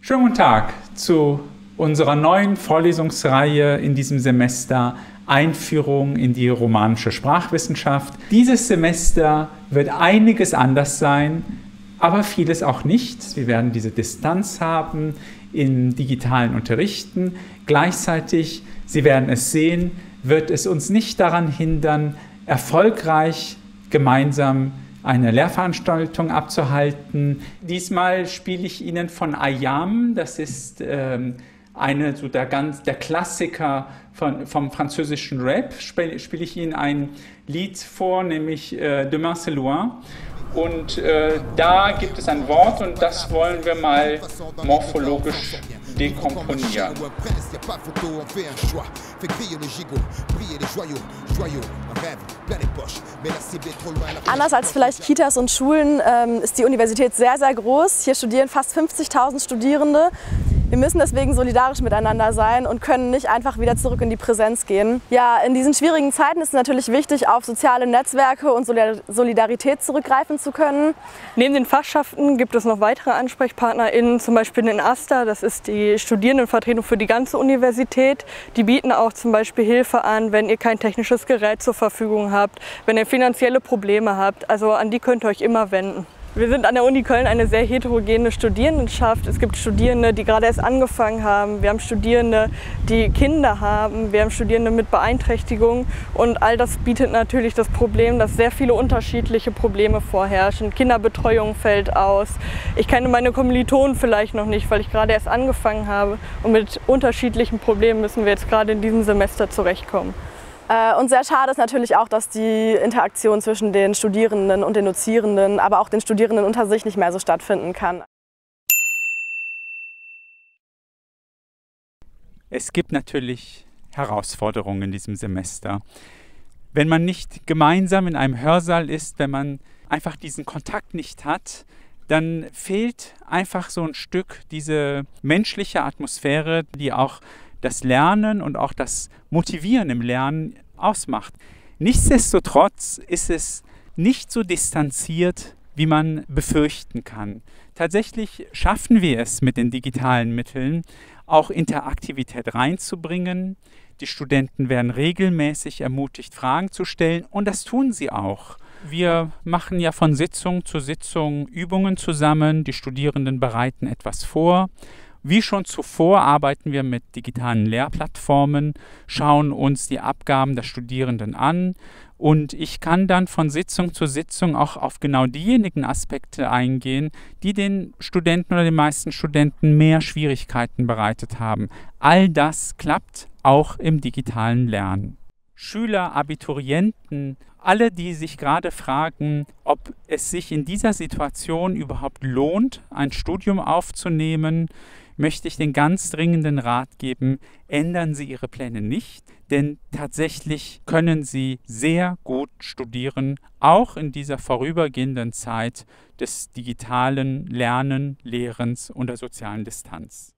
Schönen guten Tag zu unserer neuen Vorlesungsreihe in diesem Semester Einführung in die romanische Sprachwissenschaft. Dieses Semester wird einiges anders sein, aber vieles auch nicht. Wir werden diese Distanz haben im digitalen Unterrichten. Gleichzeitig, Sie werden es sehen, wird es uns nicht daran hindern, erfolgreich gemeinsam eine Lehrveranstaltung abzuhalten. Diesmal spiele ich Ihnen von Ayam, das ist der Klassiker vom französischen Rap, spiele ich Ihnen ein Lied vor, nämlich Demain c'est loin. Und da gibt es ein Wort und das wollen wir mal morphologisch dekomponieren. Anders als vielleicht Kitas und Schulen ist die Universität sehr, sehr groß. Hier studieren fast 50.000 Studierende. Wir müssen deswegen solidarisch miteinander sein und können nicht einfach wieder zurück in die Präsenz gehen. Ja, in diesen schwierigen Zeiten ist es natürlich wichtig, auf soziale Netzwerke und Solidarität zurückgreifen zu können. Neben den Fachschaften gibt es noch weitere AnsprechpartnerInnen, zum Beispiel den AStA, das ist die Studierendenvertretung für die ganze Universität. Die bieten auch zum Beispiel Hilfe an, wenn ihr kein technisches Gerät zur Verfügung habt, wenn ihr finanzielle Probleme habt. Also an die könnt ihr euch immer wenden. Wir sind an der Uni Köln eine sehr heterogene Studierendenschaft. Es gibt Studierende, die gerade erst angefangen haben. Wir haben Studierende, die Kinder haben. Wir haben Studierende mit Beeinträchtigungen. Und all das bietet natürlich das Problem, dass sehr viele unterschiedliche Probleme vorherrschen. Kinderbetreuung fällt aus. Ich kenne meine Kommilitonen vielleicht noch nicht, weil ich gerade erst angefangen habe. Und mit unterschiedlichen Problemen müssen wir jetzt gerade in diesem Semester zurechtkommen. Und sehr schade ist natürlich auch, dass die Interaktion zwischen den Studierenden und den Dozierenden, aber auch den Studierenden unter sich nicht mehr so stattfinden kann. Es gibt natürlich Herausforderungen in diesem Semester. Wenn man nicht gemeinsam in einem Hörsaal ist, wenn man einfach diesen Kontakt nicht hat, dann fehlt einfach so ein Stück diese menschliche Atmosphäre, die auch das Lernen und auch das Motivieren im Lernen ausmacht. Nichtsdestotrotz ist es nicht so distanziert, wie man befürchten kann. Tatsächlich schaffen wir es mit den digitalen Mitteln, auch Interaktivität reinzubringen. Die Studenten werden regelmäßig ermutigt, Fragen zu stellen und das tun sie auch. Wir machen ja von Sitzung zu Sitzung Übungen zusammen, die Studierenden bereiten etwas vor. Wie schon zuvor arbeiten wir mit digitalen Lehrplattformen, schauen uns die Abgaben der Studierenden an und ich kann dann von Sitzung zu Sitzung auch auf genau diejenigen Aspekte eingehen, die den Studenten oder den meisten Studenten mehr Schwierigkeiten bereitet haben. All das klappt auch im digitalen Lernen. Schüler, Abiturienten, alle, die sich gerade fragen, ob es sich in dieser Situation überhaupt lohnt, ein Studium aufzunehmen, möchte ich den ganz dringenden Rat geben, ändern Sie Ihre Pläne nicht, denn tatsächlich können Sie sehr gut studieren, auch in dieser vorübergehenden Zeit des digitalen Lernen, Lehrens und der sozialen Distanz.